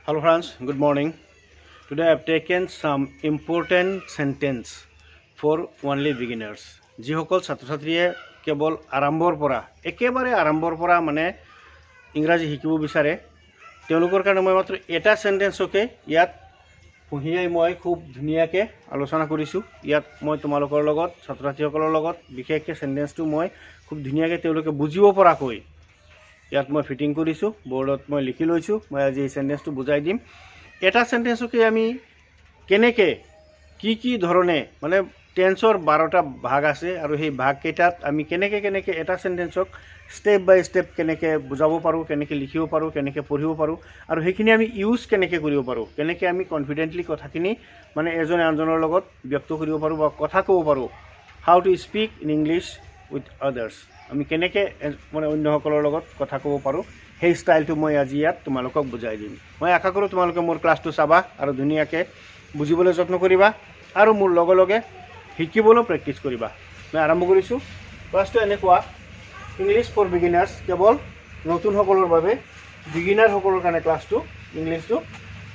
Hello friends, good morning. Today I have taken some important sentence for only beginners. যিসকল ছাত্ৰ ছাত্ৰীয়ে কেৱল একেবাৰে আৰম্ভৰ পৰা মানে ইংৰাজী শিকিব বিচাৰে তেওঁলোকৰ কাৰণে মই মাত্ৰ এটা সেন্টেন্সকে ইয়াত পঢ়িয়াই মই খুব ধুনীয়াকৈ আলোচনা কৰিছোঁ। ইয়াত মই তোমালোকৰ লগত ছাত্ৰ ছাত্ৰীসকলৰ লগত বিশেষকৈ সেন্টেন্সটো মই খুব ধুনীয়াকৈ তেওঁলোকে বুজিব পৰাকৈ ইয়াত মই ফিটিং কৰিছোঁ, বোৰ্ডত মই লিখি লৈছোঁ। মই আজি এই সেন্টেন্সটো বুজাই দিম। এটা সেন্টেন্সকে আমি কেনেকৈ কি ধৰণে মানে টেন্সৰ 12টা ভাগ আছে আৰু সেই ভাগকেইটাত আমি কেনেকৈ এটা সেন্টেন্সক ষ্টেপ বাই ষ্টেপ কেনেকৈ বুজাব পাৰোঁ, কেনেকৈ লিখিব পাৰোঁ, কেনেকৈ পঢ়িব পাৰোঁ আৰু সেইখিনি আমি ইউজ কেনেকৈ কৰিব পাৰোঁ, কেনেকৈ আমি কনফিডেণ্টলি কথাখিনি মানে এজনে আনজনৰ লগত ব্যক্ত কৰিব পাৰোঁ বা কথা ক'ব পাৰোঁ। How to speak in English with others, আমি কেনেকৈ মানে অন্যসকলৰ লগত কথা ক'ব পাৰোঁ সেই ষ্টাইলটো মই আজি ইয়াত তোমালোকক বুজাই দিম। মই আশা কৰোঁ তোমালোকে মোৰ ক্লাছটো চাবা আৰু ধুনীয়াকৈ বুজিবলৈ যত্ন কৰিবা আৰু মোৰ লগে লগে শিকিবলৈ প্ৰেক্টিছ কৰিবা। মই আৰম্ভ কৰিছোঁ। ক্লাছটো এনেকুৱা, ইংলিছ ফৰ বিগিনাৰ্ছ, কেৱল নতুনসকলৰ বাবে, বিগিনাৰসকলৰ কাৰণে ক্লাছটো ইংলিছটো।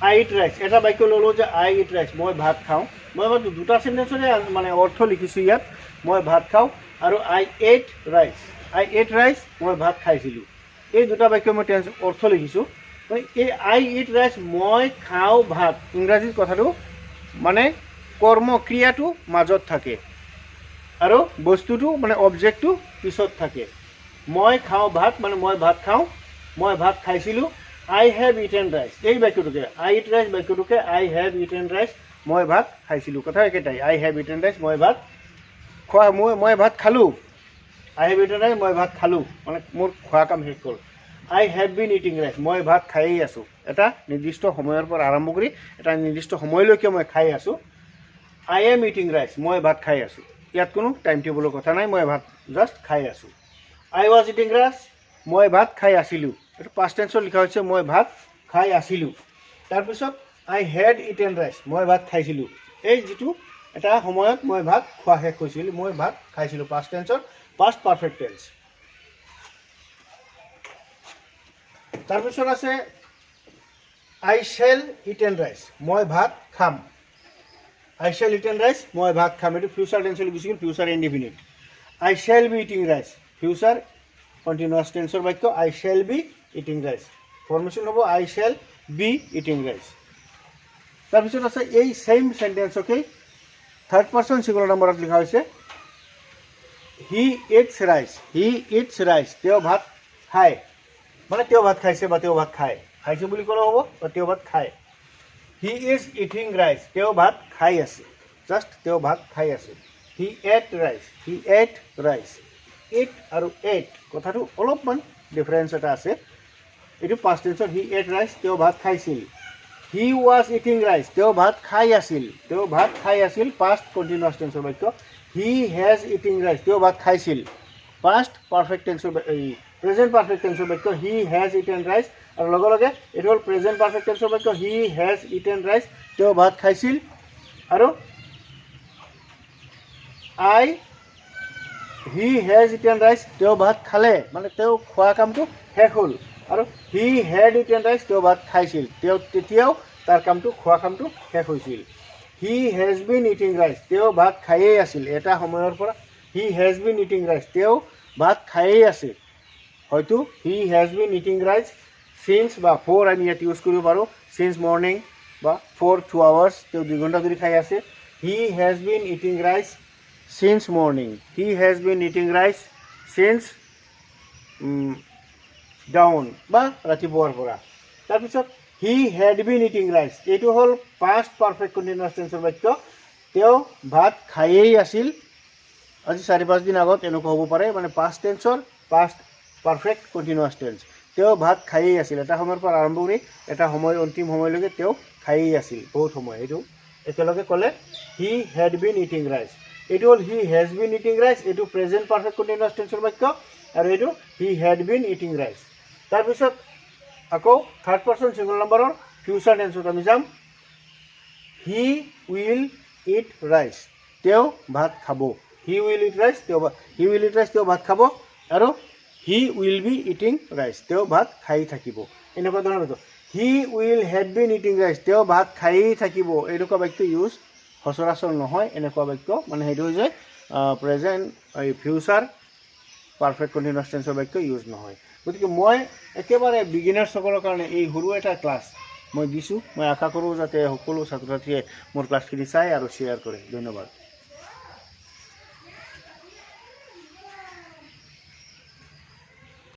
আই ইট ৰাইচ, এটা বাক্য ল'লোঁ যে আই ইট ৰাইচ, মই ভাত খাওঁ। মই দুটা সেন্টেন্সৰে মানে অৰ্থ লিখিছোঁ ইয়াত, মই ভাত খাওঁ আৰু I ate rice, I ate rice, মই ভাত খাইছিলোঁ। এই দুটা বাক্য মই অৰ্থ লিখিছোঁ। মানে এই আই ইট ৰাইচ, মই খাওঁ ভাত, ইংৰাজীত কথাটো মানে কৰ্ম ক্ৰিয়াটো মাজত থাকে আৰু বস্তুটো মানে অবজেক্টটো পিছত থাকে। মই খাওঁ ভাত মানে মই ভাত খাওঁ, মই ভাত খাইছিলোঁ। আই হেভ ইটেন ৰাইচ, এই বাক্যটোকে আই ইট ৰাইচ বাক্যটোকে আই হেভ ইটেন ৰাইচ, মই ভাত খাইছিলোঁ। কথা একেটাই, আই হেভ ইটেন ৰাইচ, মই ভাত খোৱা, মই ভাত খালোঁ। আই হেভ ইটেন ৰাইচ, মই ভাত খালোঁ, মানে মোৰ খোৱা কাম শেষ হ'ল। আই হেভ বিন ইটিং ৰাইচ, মই ভাত খায়েই আছোঁ। এটা নিৰ্দিষ্ট সময়ৰ পৰা আৰম্ভ কৰি এটা নিৰ্দিষ্ট সময়লৈকে মই খাই আছোঁ। আই এম ইটিং ৰাইচ, মই ভাত খাই আছোঁ। ইয়াত কোনো টাইম টেবুলৰ কথা নাই, মই ভাত জাষ্ট খাই আছোঁ। আই ৱাজ ইটিং ৰাইচ, মই ভাত খাই আছিলোঁ। এইটো পাষ্ট টেন্সত লিখা হৈছে, মই ভাত খাই আছিলোঁ। তাৰপিছত আই হেড ইটেন ৰাইচ, মই ভাত খাইছিলোঁ। এই যিটো এটা সময়ত মই ভাত খোৱা শেষ হৈছিল, মই ভাত খাইছিলোঁ, পাষ্ট টেন্সত, পাষ্ট পাৰফেক্ট টেন্স। তাৰপিছত আছে আই শ্বেল ইটেন ৰাইচ, মই ভাত খাম। আই শ্বেল ইটেন ৰাইচ, মই ভাত খাম, এইটো ফিউচাৰ টেন্সলৈ গুচি গ'ল, future indefinite. I shall be eating rice, future continuous টেন্সৰ বাক্য, I shall be eating rice. Formation হ'ব I shall be eating rice. তাৰপিছত আছে এই ছেইম চেণ্টেন্সকেই থাৰ্ড পাৰ্চন ছিংগুলাৰ নম্বৰত লিখা হৈছে, he eats rice, he eats rice, তেওঁ ভাত খায়, মানে তেওঁ ভাত খাইছে বা তেওঁ ভাত খায়, খাইছে বুলি ক'লেও হ'ব বা তেওঁ ভাত খায়। হি ইজ ইটিং ৰাইচ, তেওঁ ভাত খাই আছে, জাষ্ট তেওঁ ভাত খাই আছে। He ate rice, he ate rice. Eat আৰু এট কথাটো অলপমান ডিফাৰেঞ্চ এটা আছে। এইটো পাষ্ট টেন্সত হি এট ৰাইচ, তেওঁ ভাত খাইছিল। হি ৱাজ ইটিং ৰাইচ, তেওঁ ভাত খাই আছিল, তেওঁ ভাত খাই আছিল, পাষ্ট কণ্টিনিউৱাছ টেন্সৰ বাক্য। হি হেজ ইটিং ৰাইচ, তেওঁ ভাত খাইছিল, পাষ্ট পাৰফেক্ট টেন্সৰ প্ৰেজেণ্ট পাৰফেক্ট টেন্সৰ বাক্য, হি হেজ ইটেন ৰাইচ। আৰু লগে লগে এইটো হ'ল প্ৰেজেণ্ট পাৰফেক্ট টেন্সৰ বাক্য, হি হেজ ইটেন ৰাইচ, তেওঁ ভাত খাইছিল। আৰু হি হেজ ইটেন ৰাইচ, তেওঁ ভাত খালে, মানে তেওঁ খোৱা কামটো শেষ হ'ল। আৰু হি হেড ইটেন ৰাইচ, তেওঁ ভাত খাইছিল, তেওঁ তেতিয়াও তাৰ কামটো খোৱা কামটো শেষ হৈছিল। He has been eating rice, তেওঁ ভাত খায়েই আছিল, এটা সময়ৰ পৰা he has been eating rice, তেওঁ ভাত খায়েই আছে। হয়তো he has been eating rice signs বা ফৰ আমি ইয়াত ইউজ কৰিব পাৰোঁ, চিন্স মৰ্ণিং বা ফৰ 2 hours, তেওঁ 2 ঘণ্টা ধৰি খাই আছে। He has been eating rice since morning, he has been eating rice signs down বা ৰাতিপুৱাৰ পৰা। তাৰপিছত he had been eating rice, এইটো হ'ল পাষ্ট পাৰফেক্ট কণ্টিনিউৱাছ টেন্সৰ বাক্য, তেওঁ ভাত খায়েই আছিল। আজি 4-5 দিন আগত এনেকুৱা হ'ব পাৰে, মানে পাষ্ট টেন্সৰ পাষ্ট পাৰফেক্ট কণ্টিনিউৱাছ টেন্স, তেওঁ ভাত খায়েই আছিল, এটা সময়ৰ পৰা আৰম্ভ কৰি এটা সময় অন্তিম সময়লৈকে তেওঁ খায়েই আছিল, বহুত সময়। এইটো একেলগে ক'লে he had been eating rice. এইটো হ'ল he has been eating rice, এইটো প্ৰেজেণ্ট পাৰফেক্ট কণ্টিনিউৱাছ টেন্সৰ বাক্য, আৰু এইটো he had been eating rice. তাৰপিছত আকৌ থাৰ্ড পাৰ্চন ছিংগুলাৰ নম্বৰৰ ফিউচাৰ টেন্সত আমি যাম। হি উইল ইট ৰাইচ, তেওঁ ভাত খাব। হি উইল ইট ৰাইচ, তেওঁ ভাত খাব। আৰু he will be eating rice, তেওঁ ভাত খাই থাকিব। এনেকুৱা ধৰণৰ he will have been eating rice, তেওঁ ভাত খায়েই থাকিব, এনেকুৱা বাক্য ইউজ সচৰাচৰ নহয়। এনেকুৱা বাক্য মানে সেইটো হৈছে প্ৰেজেণ্ট এই ফিউচাৰ পাৰফেক্ট কণ্টিনিউৱাছ টেন্সৰ বাক্য ইউজ নহয়। গতিকে মই একেবাৰে বিগিনাৰ্ছসকলৰ কাৰণে এই সৰু এটা ক্লাছ মই দিছোঁ। মই আশা কৰোঁ যাতে সকলো ছাত্ৰ ছাত্ৰীয়ে মোৰ ক্লাছখিনি চাই আৰু শ্বেয়াৰ কৰে। ধন্যবাদ।